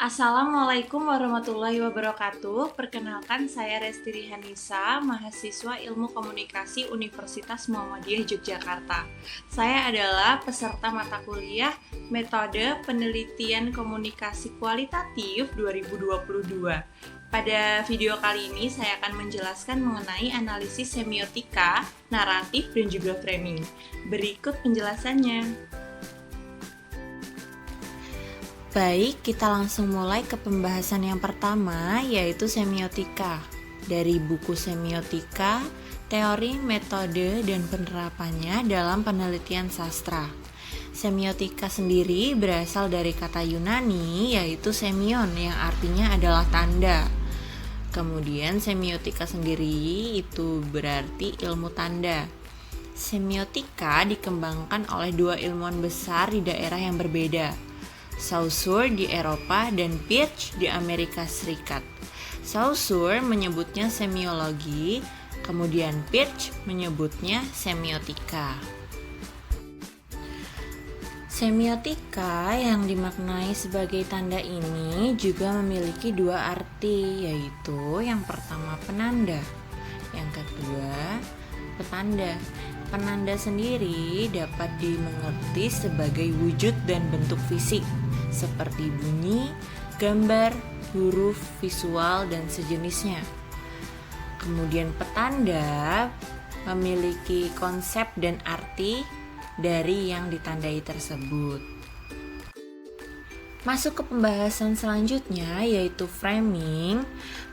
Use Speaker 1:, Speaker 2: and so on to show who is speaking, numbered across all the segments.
Speaker 1: Assalamualaikum warahmatullahi wabarakatuh. Perkenalkan, saya Resti Rihanisa, mahasiswa Ilmu Komunikasi Universitas Muhammadiyah Yogyakarta. Saya adalah peserta mata kuliah Metode Penelitian Komunikasi Kualitatif 2022. Pada video kali ini saya akan menjelaskan mengenai analisis semiotika, naratif, dan juga framing. Berikut penjelasannya.
Speaker 2: Baik, kita langsung mulai ke pembahasan yang pertama, yaitu semiotika. Dari buku Semiotika, Teori, Metode, dan Penerapannya dalam Penelitian Sastra. Semiotika sendiri berasal dari kata Yunani, yaitu semion, yang artinya adalah tanda. Kemudian semiotika sendiri itu berarti ilmu tanda. Semiotika dikembangkan oleh dua ilmuwan besar di daerah yang berbeda, Saussure di Eropa dan Peirce di Amerika Serikat. Saussure menyebutnya semiologi, kemudian Peirce menyebutnya semiotika. Semiotika yang dimaknai sebagai tanda ini juga memiliki dua arti, yaitu yang pertama penanda, yang kedua petanda. Penanda sendiri dapat dimengerti sebagai wujud dan bentuk fisik, seperti bunyi, gambar, huruf, visual, dan sejenisnya. Kemudian petanda memiliki konsep dan arti dari yang ditandai tersebut. Masuk ke pembahasan selanjutnya, yaitu framing.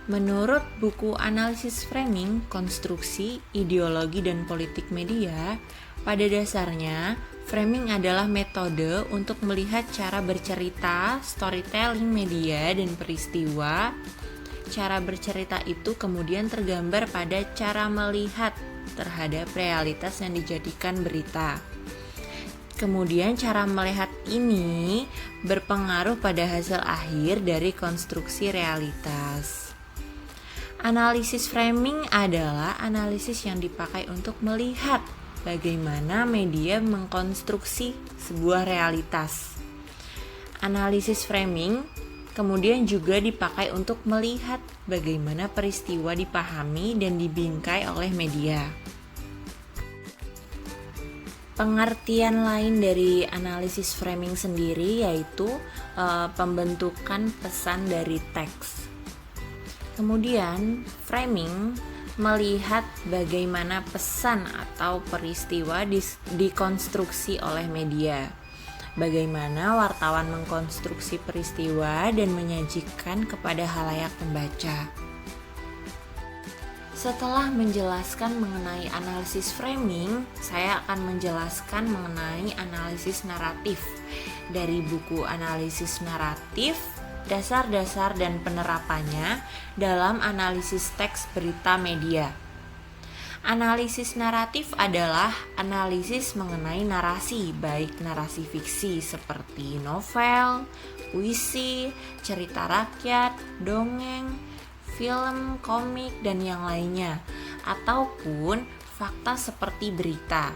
Speaker 2: Menurut buku Analisis Framing, Konstruksi, Ideologi, dan Politik Media, pada dasarnya framing adalah metode untuk melihat cara bercerita, storytelling media, dan peristiwa. Cara bercerita itu kemudian tergambar pada cara melihat terhadap realitas yang dijadikan berita. Kemudian cara melihat ini berpengaruh pada hasil akhir dari konstruksi realitas. Analisis framing adalah analisis yang dipakai untuk melihat bagaimana media mengkonstruksi sebuah realitas. Analisis framing kemudian juga dipakai untuk melihat bagaimana peristiwa dipahami dan dibingkai oleh media. Pengertian lain dari analisis framing sendiri yaitu pembentukan pesan dari teks. Kemudian, framing melihat bagaimana pesan atau peristiwa dikonstruksi oleh media. Bagaimana wartawan mengkonstruksi peristiwa dan menyajikan kepada khalayak pembaca. Setelah menjelaskan mengenai analisis framing, saya akan menjelaskan mengenai analisis naratif. Dari buku Analisis Naratif, Dasar-dasar dan penerapannya dalam analisis teks berita media. Analisis naratif adalah analisis mengenai narasi, baik narasi fiksi seperti novel, puisi, cerita rakyat, dongeng, film, komik, dan yang lainnya, ataupun fakta seperti berita.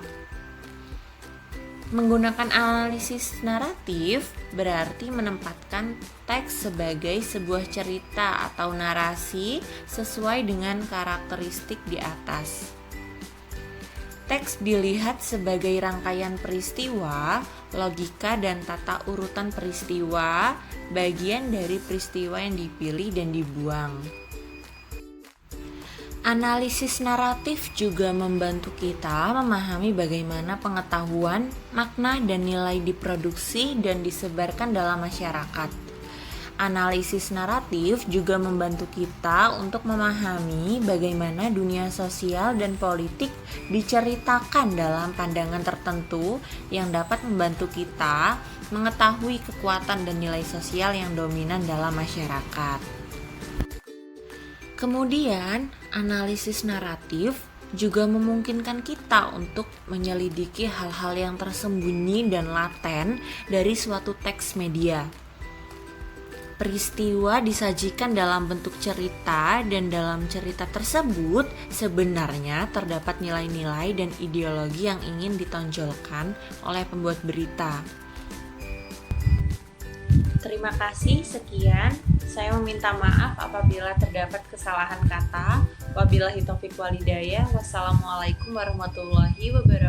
Speaker 2: Menggunakan analisis naratif berarti menempatkan teks sebagai sebuah cerita atau narasi sesuai dengan karakteristik di atas. Teks dilihat sebagai rangkaian peristiwa, logika dan tata urutan peristiwa, bagian dari peristiwa yang dipilih dan dibuang. Analisis naratif juga membantu kita memahami bagaimana pengetahuan, makna, dan nilai diproduksi dan disebarkan dalam masyarakat. Analisis naratif juga membantu kita untuk memahami bagaimana dunia sosial dan politik diceritakan dalam pandangan tertentu yang dapat membantu kita mengetahui kekuatan dan nilai sosial yang dominan dalam masyarakat. Kemudian, analisis naratif juga memungkinkan kita untuk menyelidiki hal-hal yang tersembunyi dan laten dari suatu teks media. Peristiwa disajikan dalam bentuk cerita, dan dalam cerita tersebut sebenarnya terdapat nilai-nilai dan ideologi yang ingin ditonjolkan oleh pembuat berita.
Speaker 1: Terima kasih, sekian. Saya meminta maaf apabila terdapat kesalahan kata. Wabillahi taufiq walhidayah. Wassalamualaikum warahmatullahi wabarakatuh.